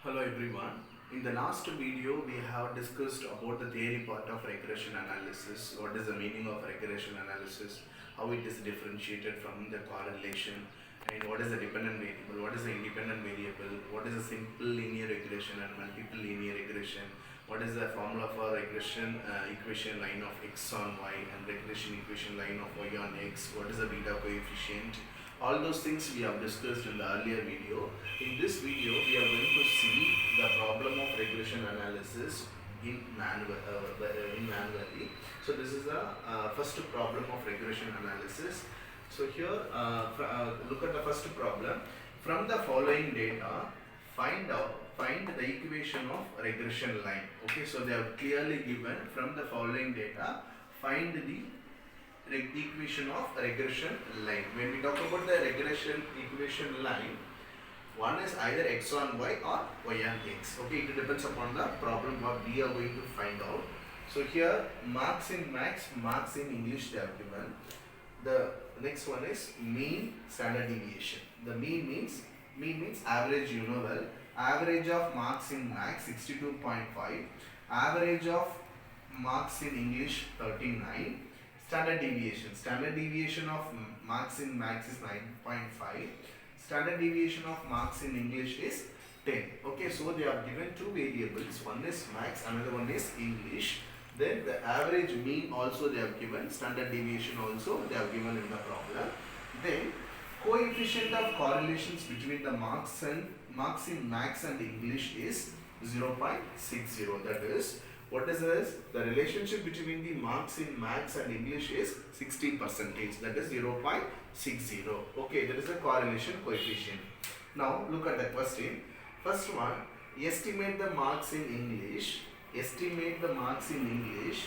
Hello everyone. In the last video we have discussed about the theory part of regression analysis. What is the meaning of regression analysis? How it is differentiated from the correlation, and what is the dependent variable, what is the independent variable, what is a simple linear regression and multiple linear regression, what is the formula for regression equation line of x on y and regression equation line of y on x, what is the beta coefficient. All those things we have discussed in the earlier video. In this video, we are going to see the problem of regression analysis in manually. So this is the first problem of regression analysis. So here, look at the first problem. From the following data, find the equation of regression line. Okay, so they have clearly given from the following data, find the equation of regression line. When we talk about the regression equation line, one is either x on y or y on x. Okay, it depends upon the problem what we are going to find out. So here marks in max, marks in English they have given. The next one is mean standard deviation. The mean means average, you know well. Average of marks in max 62.5, average of marks in English 39. Standard deviation of marks in max is 9.5. Standard deviation of marks in English is 10. Okay, so they are given two variables. One is max, another one is English. Then the average mean also they have given. Standard deviation also they have given in the problem. Then coefficient of correlations between the marks in max and English is 0.60. That is, what is this? The relationship between the marks in max and English is 60%. That is 0.60. Okay, that is the correlation coefficient. Now look at the question. First one, estimate the marks in English. Estimate the marks in English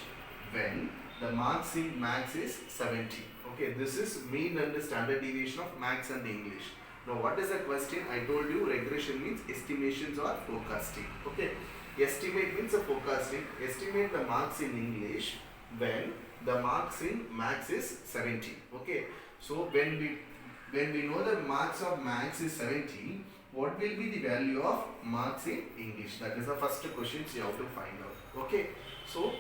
when the marks in max is 70. Okay, this is mean and the standard deviation of max and English. Now what is the question? I told you regression means estimations or forecasting. Okay. Estimate means a forecasting. Estimate the marks in English when the marks in max is 70. Okay. So when we know the marks of max is 70, what will be the value of marks in English? That is the first question you have to find out. Okay. So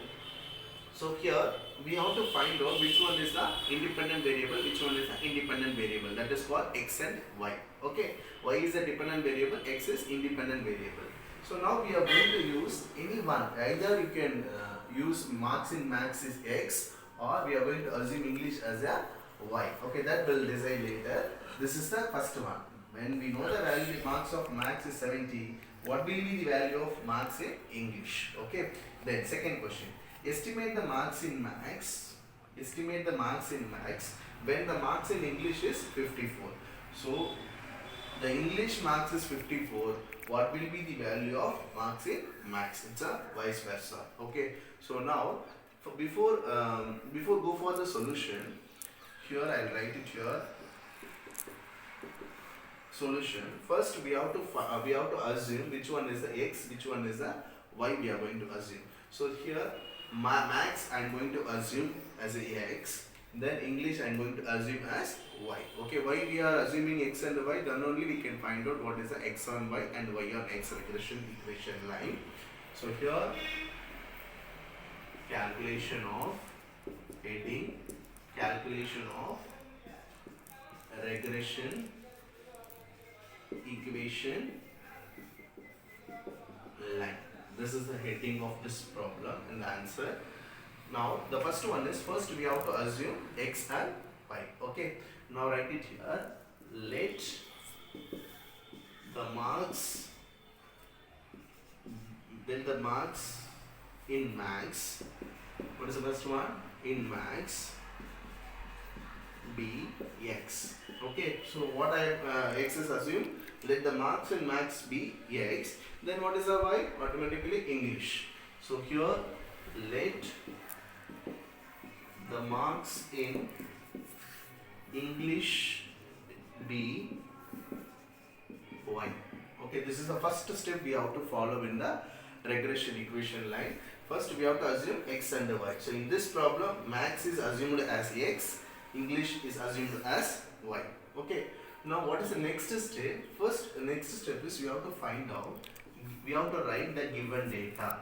here we have to find out which one is the independent variable, which one is the independent variable. That is called x and y. Okay. Y is the dependent variable, x is independent variable. So now we are going to use any one. Either you can use marks in max is x, or we are going to assume English as a y. Okay, that will decide later. This is the first one. When we know the value marks of max is 70, what will be the value of marks in English? Okay. Then second question. Estimate the marks in max. Estimate the marks in max when the marks in English is 54. So the English marks is 54. What will be the value of marks in max? It's a vice versa. Okay. So now, before go for the solution, here I'll write it here. Solution. First, we have to assume which one is the x, which one is the y. We are going to assume. So here, max I'm going to assume as a x. Then English I am going to assume as y. Okay, why we are assuming x and y? Then only we can find out what is the x on y and y on x regression equation line. So here, calculation of heading, calculation of regression equation line. This is the heading of this problem and the answer. Now the first one is, first we have to assume x and y. Okay. Now write it here. Let the marks in max. What is the first one? In max be x. Okay. So what x is assumed. Let the marks in max be x. Then what is the y? Automatically English. So here let the marks in English be y. Okay, this is the first step we have to follow in the regression equation line. First we have to assume x and y. So in this problem, max is assumed as x, English is assumed as y. Okay. Now what is the next step? Next step is we have to find out we have to write the given data.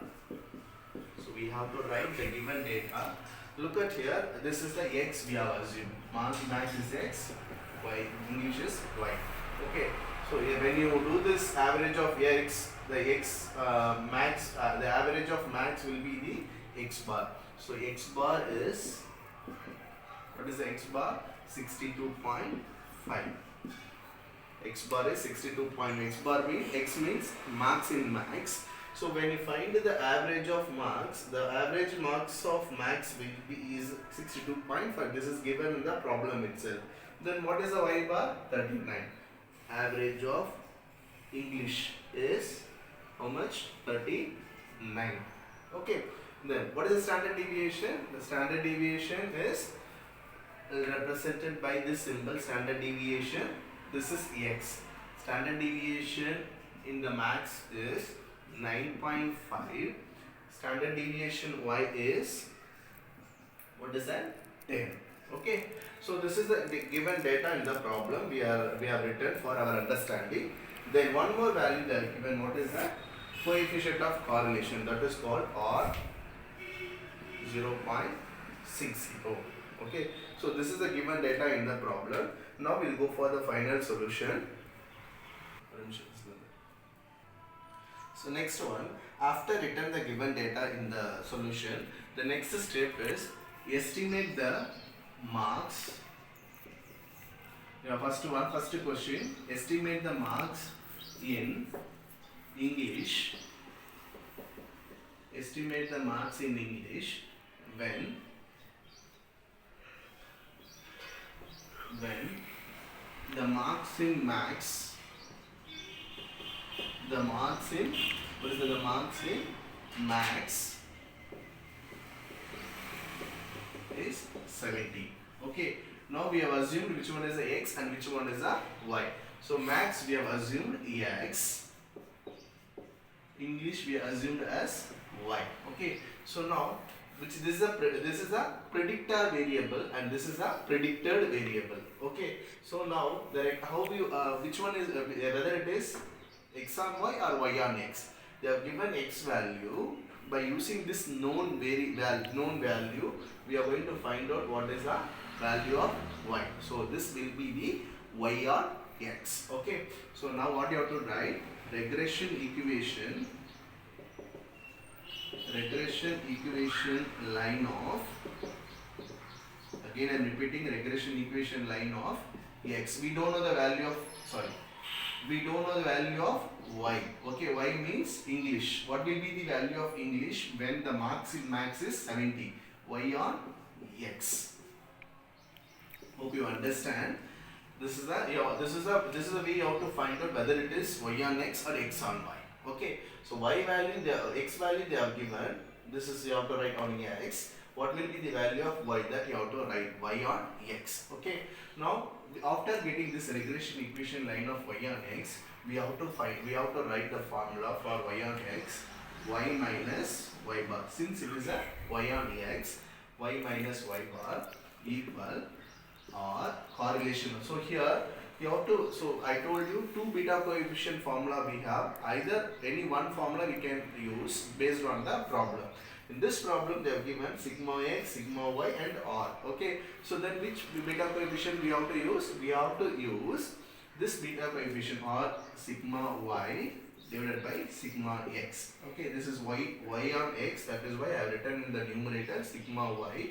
So we have to write the given data. Look at here, this is the x we have assumed. Max is x, y, English is y. Okay, so when you do this average of x, the x max, the average of max will be the x bar. So x bar is, what is the x bar? 62.5. X bar is 62.5. X bar means, x means marks in max. So when you find the average of marks, the average marks of max will be is 62.5. This is given in the problem itself. Then what is the y bar? 39. Average of English is how much? 39. Okay. Then what is the standard deviation? The standard deviation is represented by this symbol, standard deviation. This is x. Standard deviation in the max is 9.5. Standard deviation y is, what is that? 10. Okay. So this is the given data in the problem we have written for our understanding. Then one more value they are given. What is that? Coefficient of correlation, that is called R 0.60. Okay. So this is the given data in the problem. Now we'll go for the final solution. So next one, after written the given data in the solution, the next step is estimate the marks. First question, estimate the marks in English. Estimate the marks in English when the marks in max, the marks in, what is the marks in max is 70. Okay, now we have assumed which one is the x and which one is the y. So max we have assumed x, English we have assumed as y. Okay, so now this is a predictor variable and this is a predicted variable. Okay, so now how you which one is whether it is x on y or y on x. They have given x value. By using this known value, we are going to find out what is the value of y. So this will be the y on x. Okay, so now what you have to write? Regression equation line of, again I am repeating, regression equation line of x. We don't know the value of, we don't know the value of y. Okay, y means English. What will be the value of English when the marks in max is 70? Y on x. Hope you understand. This is the way you have to find out whether it is y on x or x on y. Okay, so y value, x value they have given. This is you have to write on x. What will be the value of y? That you have to write y on x. Okay, now after getting this regression equation line of y on x, we have to write the formula for y on x, y minus y bar. Since it is a y on x, y minus y bar equal or correlation. So here you have to, so I told you two beta coefficient formula we have. Either any one formula we can use based on the problem. In this problem they have given sigma x, sigma y and r. Okay, so then which beta coefficient we have to use? We have to use this beta coefficient, or sigma y divided by sigma x. Okay, this is y on x, that is why I have written in the numerator sigma y,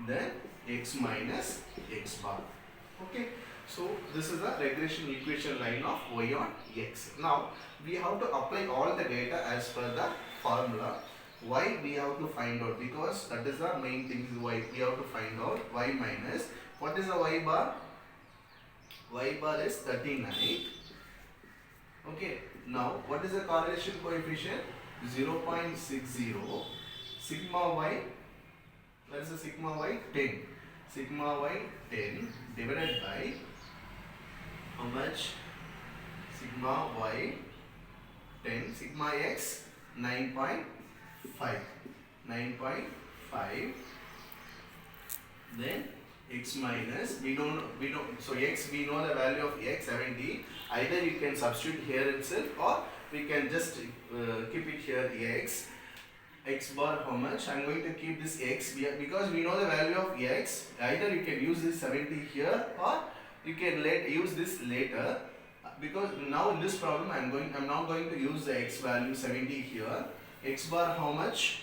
then x minus x bar. Okay, so this is the regression equation line of y on x. Now we have to apply all the data as per the formula. Y we have to find out, because that is the main thing is y. We have to find out y minus, what is the y bar? Y bar is 39. Okay, now what is the correlation coefficient? 0.60. Sigma y, that is the sigma y 10. Sigma y 10 divided by how much? Sigma y 10, sigma x 9.5. 9.5, then x minus, we don't, so x, we know the value of x 70. Either you can substitute here itself or we can just keep it here x. X bar how much? I am going to keep this x because we know the value of x. Either you can use this 70 here or you can use this later, because now in this problem I am now going to use the x value 70 here. X bar how much?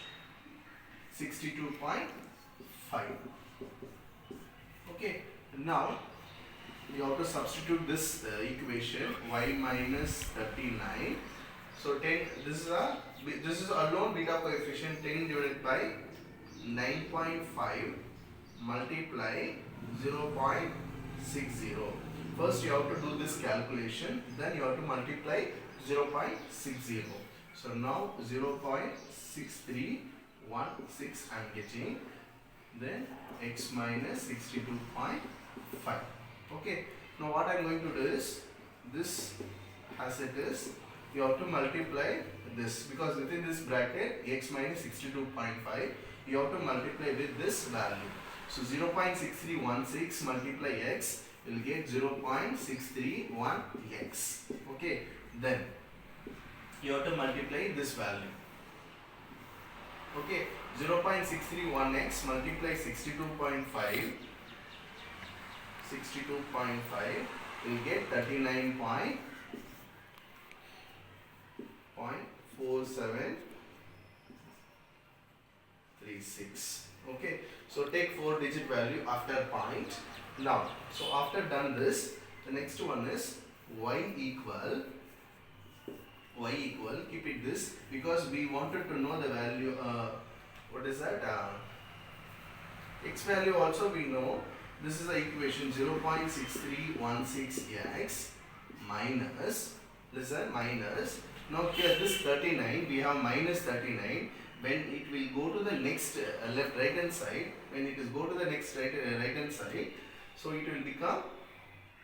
62.5. Okay, now you have to substitute this equation, y minus 39. So 10, this is alone beta coefficient, 10 divided by 9.5 multiply 0.60. First you have to do this calculation, then you have to multiply 0.60. So now 0.6316 I am getting, then x minus 62.5. Okay, now what I am going to do is, this as it is, you have to multiply this, because within this bracket x minus 62.5 you have to multiply with this value. So 0.6316 multiply x, you will get 0.631x. Okay, then you have to multiply this value. Okay, 0.631x multiply 62.5 will get 39.4736. Okay, so take 4-digit value after point. Now, so after done this, the next one is y equal, keep it this, because we wanted to know the value, what is that, x value also we know. This is the equation 0.6316x minus, listen, minus, now here this 39, we have minus 39. When it will go to the next right hand side, when it is go to the next right hand side, so it will become